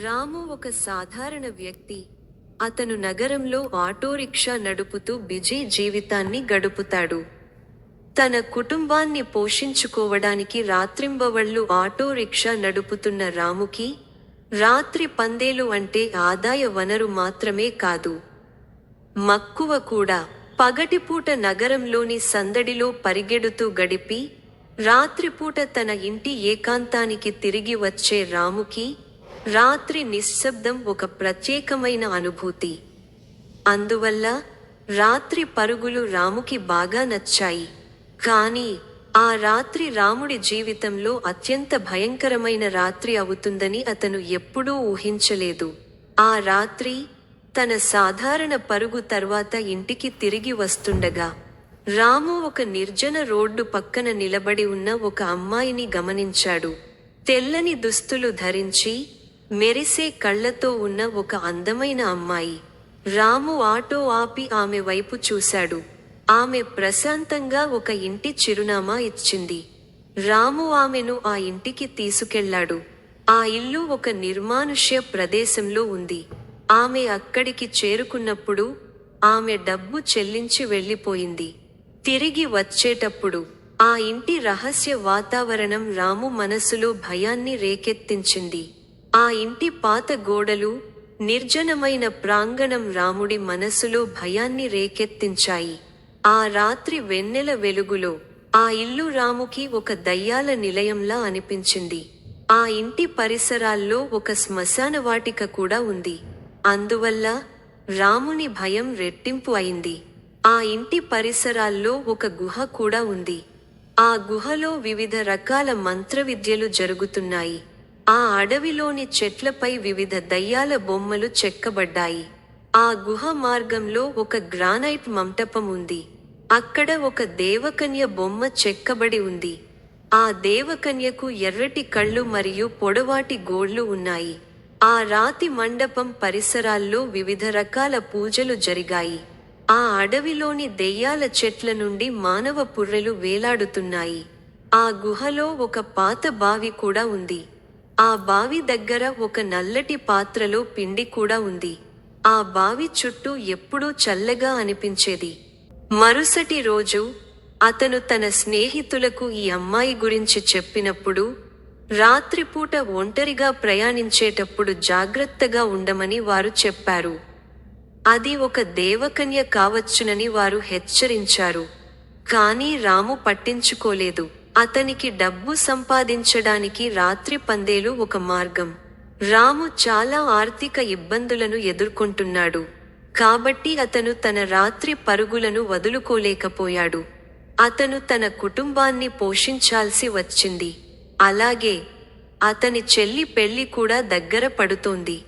రాము ఒక సాధారణ వ్యక్తి. అతను నగరంలో ఆటోరిక్షా నడుపుతూ బిజీ జీవితాన్ని గడుపుతాడు. తన కుటుంబాన్ని పోషించుకోవడానికి రాత్రింబవళ్లు ఆటోరిక్షా నడుపుతున్న రాముకి రాత్రి పందేలు అంటే ఆదాయ వనరు మాత్రమే కాదు, మక్కువ కూడా. పగటిపూట నగరంలోని సందడిలో పరిగెడుతూ గడిపి రాత్రిపూట తన ఇంటి ఏకాంతానికి తిరిగి వచ్చే రాముకి రాత్రి నిశ్శబ్దం ఒక ప్రత్యేకమైన అనుభూతి. అందువల్ల రాత్రి పరుగులు రాముకి బాగా నచ్చాయి. కానీ ఆ రాత్రి రాముడి జీవితంలో అత్యంత భయంకరమైన రాత్రి అవుతుందని అతను ఎప్పుడూ ఊహించలేదు. ఆ రాత్రి తన సాధారణ పరుగు తర్వాత ఇంటికి తిరిగి వస్తుండగా రాము ఒక నిర్జన రోడ్డు పక్కన నిలబడి ఉన్న ఒక అమ్మాయిని గమనించాడు. తెల్లని దుస్తులు ధరించి మెరిసే కళ్లతో ఉన్న ఒక అందమైన అమ్మాయి. రాము ఆటో ఆపి ఆమె వైపు చూశాడు. ఆమె ప్రశాంతంగా ఒక ఇంటి చిరునామా ఇచ్చింది. రాము ఆమెను ఆ ఇంటికి తీసుకెళ్లాడు. ఆ ఇల్లు ఒక నిర్మానుష్య ప్రదేశంలో ఉంది. ఆమె అక్కడికి చేరుకున్నప్పుడు ఆమె డబ్బు చెల్లించి వెళ్లిపోయింది. తిరిగి వచ్చేటప్పుడు ఆ ఇంటి రహస్య వాతావరణం రాము మనసులో భయాన్ని రేకెత్తించింది. ఆ ఇంటి పాత గోడలు, నిర్జనమైన ప్రాంగణం రాముడి మనసులో భయాన్ని రేకెత్తించాయి. ఆ రాత్రి వెన్నెల వెలుగులో ఆ ఇల్లు రాముకి ఒక దయ్యాల నిలయంలా అనిపించింది. ఆ ఇంటి పరిసరాల్లో ఒక శ్మశానవాటిక కూడా ఉంది. అందువల్ల రాముని భయం రెట్టింపు అయింది. ఆ ఇంటి పరిసరాల్లో ఒక గుహ కూడా ఉంది. ఆ గుహలో వివిధ రకాల మంత్రవిద్యలు జరుగుతున్నాయి. ఆ అడవిలోని చెట్లపై వివిధ దయ్యాల బొమ్మలు చెక్కబడ్డాయి. ఆ గుహ మార్గంలో ఒక గ్రానైట్ మంటపం ఉంది. అక్కడ ఒక దేవకన్య బొమ్మ చెక్కబడి ఉంది. ఆ దేవకన్యకు ఎర్రటి కళ్ళు మరియు పొడవాటి గోళ్లు ఉన్నాయి. ఆ రాతి మండపం పరిసరాల్లో వివిధ రకాల పూజలు జరిగాయి. ఆ అడవిలోని దెయ్యాల చెట్ల నుండి మానవ పుర్రెలు వేలాడుతున్నాయి. ఆ గుహలో ఒక పాత బావి కూడా ఉంది. ఆ బావి దగ్గర ఒక నల్లటి పాత్రలో పిండి కూడా ఉంది. ఆ బావి చుట్టూ ఎప్పుడూ చల్లగా అనిపించేది. మరుసటి రోజు అతను తన స్నేహితులకు ఈ అమ్మాయి గురించి చెప్పినప్పుడు రాత్రిపూట ఒంటరిగా ప్రయాణించేటప్పుడు జాగ్రత్తగా ఉండమని వారు చెప్పారు. అది ఒక దేవకన్య కావచ్చునని వారు హెచ్చరించారు. కానీ రాము పట్టించుకోలేదు. అతనికి డబ్బు సంపాదించడానికి రాత్రి పందేలు ఒక మార్గం. రాము చాలా ఆర్థిక ఇబ్బందులను ఎదుర్కొంటున్నాడు. కాబట్టి అతను తన రాత్రి పరుగులను వదులుకోలేకపోయాడు. అతను తన కుటుంబాన్ని పోషించాల్సి వచ్చింది. అలాగే అతని చెల్లి పెళ్లి కూడా దగ్గర పడుతోంది.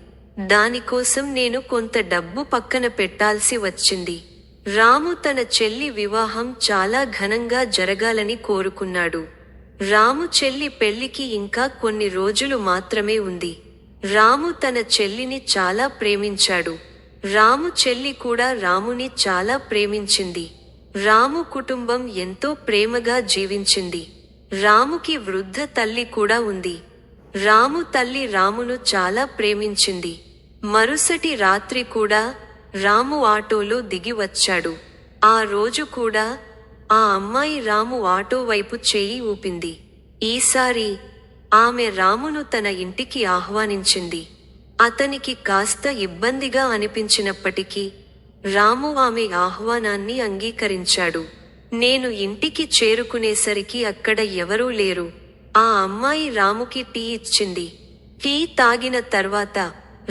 దానికోసం నేను కొంత డబ్బు పక్కన పెట్టాల్సి వచ్చింది. రాము తన చెల్లి వివాహం చాలా ఘనంగా జరగాలని కోరుకున్నాడు. రాము చెల్లి పెళ్లికి ఇంకా కొన్ని రోజులు మాత్రమే ఉంది. రాము తన చెల్లిని చాలా ప్రేమించాడు. రాము చెల్లి కూడా రాముని చాలా ప్రేమించింది. రాము కుటుంబం ఎంతో ప్రేమగా జీవించింది. రాముకి వృద్ధ తల్లి కూడా ఉంది. రాము తల్లి రామును చాలా ప్రేమించింది. మరుసటి రాత్రి కూడా రాము ఆటోలో దిగి వచ్చాడు. ఆ రోజు కూడా ఆ అమ్మాయి రాము ఆటో వైపు చేయి ఊపింది. ఈసారి ఆమె రామును తన ఇంటికి ఆహ్వానించింది. అతనికి కాస్త ఇబ్బందిగా అనిపించినప్పటికీ రాము ఆమె ఆహ్వానాన్ని అంగీకరించాడు. నేను ఇంటికి చేరుకునేసరికి అక్కడ ఎవరూ లేరు. ఆ అమ్మాయి రాముకి టీ ఇచ్చింది. టీ తాగిన తర్వాత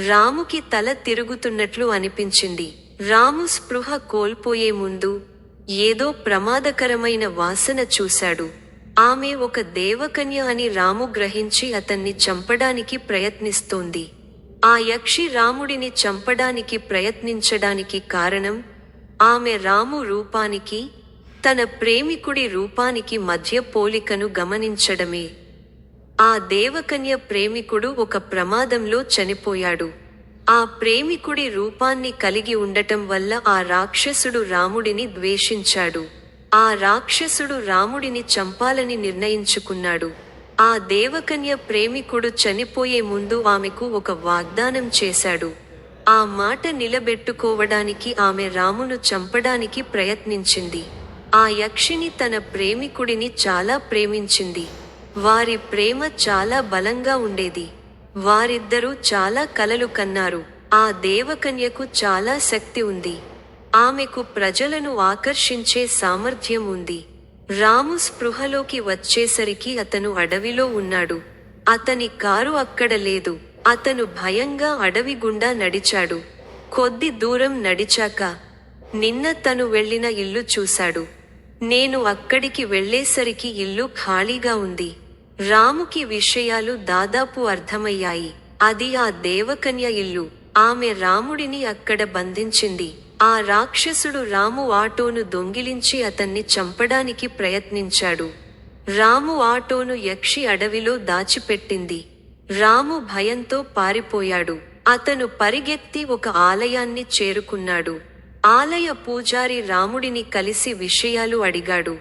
రాముకి తల తిరుగుతున్నట్లు అనిపించింది. రాము స్పృహ కోల్పోయే ముందు ఏదో ప్రమాదకరమైన వాసన చూశాడు. ఆమె ఒక దేవకన్య అని రాము గ్రహించి అతన్ని చంపడానికి ప్రయత్నిస్తోంది. ఆ యక్షి రాముడిని చంపడానికి ప్రయత్నించడానికి కారణం ఆమె రాము రూపానికి, తన ప్రేమికుడి రూపానికి మధ్య పోలికను గమనించడమే. ఆ దేవకన్య ప్రేమికుడు ఒక ప్రమాదంలో చనిపోయాడు. ఆ ప్రేమికుడి రూపాన్ని కలిగి ఉండటం వల్ల ఆ రాక్షసుడు రాముడిని ద్వేషించాడు. ఆ రాక్షసుడు రాముడిని చంపాలని నిర్ణయించుకున్నాడు. ఆ దేవకన్య ప్రేమికుడు చనిపోయే ముందు ఆమెకు ఒక వాగ్దానం చేశాడు. ఆ మాట నిలబెట్టుకోవడానికి ఆమె రామును చంపడానికి ప్రయత్నించింది. ఆ యక్షిని తన ప్రేమికుడిని చాలా ప్రేమించింది. వారి ప్రేమ చాలా బలంగా ఉండేది. వారిద్దరూ చాలా కలలు కన్నారు. ఆ దేవకన్యకు చాలా శక్తి ఉంది. ఆమెకు ప్రజలను ఆకర్షించే సామర్థ్యం ఉంది. రాము స్పృహలోకి వచ్చేసరికి అతను అడవిలో ఉన్నాడు. అతని కారు అక్కడ లేదు. అతను భయంగా అడవి గుండా నడిచాడు. కొద్ది దూరం నడిచాక నిన్న తను వెళ్ళిన ఇల్లు చూశాడు. నేను అక్కడికి వెళ్ళేసరికి ఇల్లు ఖాళీగా ఉంది. రాముకి విషయాలు దాదాపు అర్థమయ్యాయి. అది ఆ దేవకన్య ఇల్లు. ఆమె రాముడిని అక్కడ బంధించింది. ఆ రాక్షసుడు రాము ఆటోను దొంగిలించి అతన్ని చంపడానికి ప్రయత్నించాడు. రాము ఆటోను యక్షి అడవిలో దాచిపెట్టింది. రాము భయంతో పారిపోయాడు. అతను పరిగెత్తి ఒక ఆలయాన్ని చేరుకున్నాడు. ఆలయ పూజారి రాముడిని కలిసి విషయాలు అడిగాడు.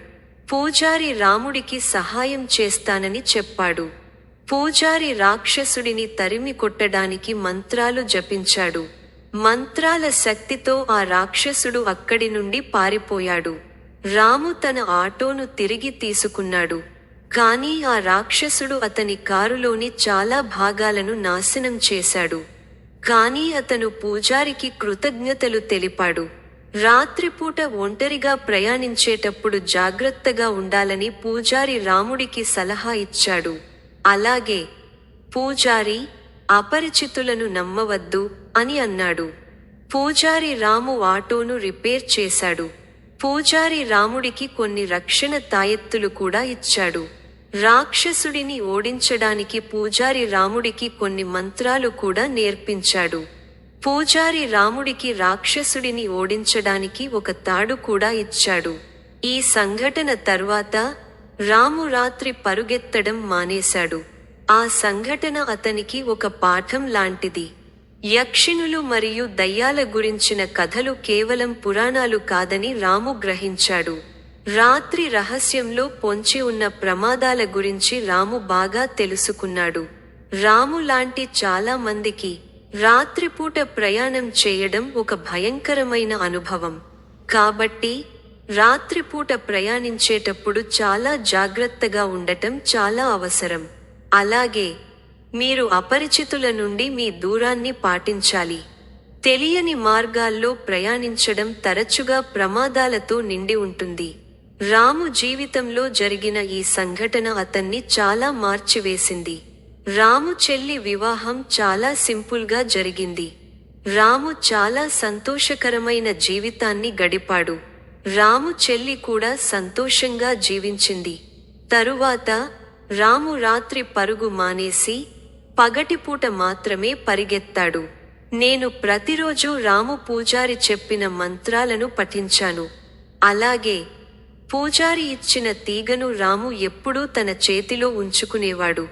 పూజారి రాముడికి సహాయం చేస్తానని చెప్పాడు. పూజారి రాక్షసుడిని తరిమి కొట్టడానికి మంత్రాలు జపించాడు. మంత్రాల శక్తితో ఆ రాక్షసుడు అక్కడి నుండి పారిపోయాడు. రాము తన ఆటోను తిరిగి తీసుకున్నాడు. కానీ ఆ రాక్షసుడు అతని కారులోని చాలా భాగాలను నాశనం చేశాడు. కానీ అతను పూజారికి కృతజ్ఞతలు తెలిపాడు. రాత్రిపూట ఒంటరిగా ప్రయాణించేటప్పుడు జాగ్రత్తగా ఉండాలని పూజారి రాముడికి సలహా ఇచ్చాడు. అలాగే పూజారి అపరిచితులను నమ్మవద్దు అని అన్నాడు. పూజారి రాము ఆటోను రిపేర్ చేశాడు. పూజారి రాముడికి కొన్ని రక్షణ తాయెత్తులు కూడా ఇచ్చాడు. రాక్షసుడిని ఓడించడానికి పూజారి రాముడికి కొన్ని మంత్రాలు కూడా నేర్పించాడు. పూజారి రాముడికి రాక్షసుడిని ఓడించడానికి ఒక తాడు కూడా ఇచ్చాడు. ఈ సంఘటన తర్వాత రాము రాత్రి పరుగెత్తడం మానేశాడు. ఆ సంఘటన అతనికి ఒక పాఠం లాంటిది. యక్షిణులు మరియు దయ్యాల గురించిన కథలు కేవలం పురాణాలు కాదని రాము గ్రహించాడు. రాత్రి రహస్యంలో పొంచి ఉన్న ప్రమాదాల గురించి రాము బాగా తెలుసుకున్నాడు. రాము లాంటి చాలా మందికి రాత్రిపూట ప్రయాణం చేయడం ఒక భయంకరమైన అనుభవం. కాబట్టి రాత్రిపూట ప్రయాణించేటప్పుడు చాలా జాగ్రత్తగా ఉండటం చాలా అవసరం. అలాగే మీరు అపరిచితుల నుండి మీ దూరాన్ని పాటించాలి. తెలియని మార్గాల్లో ప్రయాణించడం తరచుగా ప్రమాదాలతో నిండి ఉంటుంది. రాము జీవితంలో జరిగిన ఈ సంఘటన అతన్ని చాలా మార్చివేసింది. రాము చెల్లి వివాహం చాలా సింపుల్గా జరిగింది. రాము చాలా సంతోషకరమైన జీవితాన్ని గడిపాడు. రాము చెల్లి కూడా సంతోషంగా జీవించింది. తరువాత రాము రాత్రి పరుగు మానేసి పగటిపూట మాత్రమే పరిగెత్తాడు. నేను ప్రతిరోజు రాము పూజారి చెప్పిన మంత్రాలను పఠించాను. అలాగే పూజారి ఇచ్చిన తీగను రాము ఎప్పుడూ తన చేతిలో ఉంచుకునేవాడు.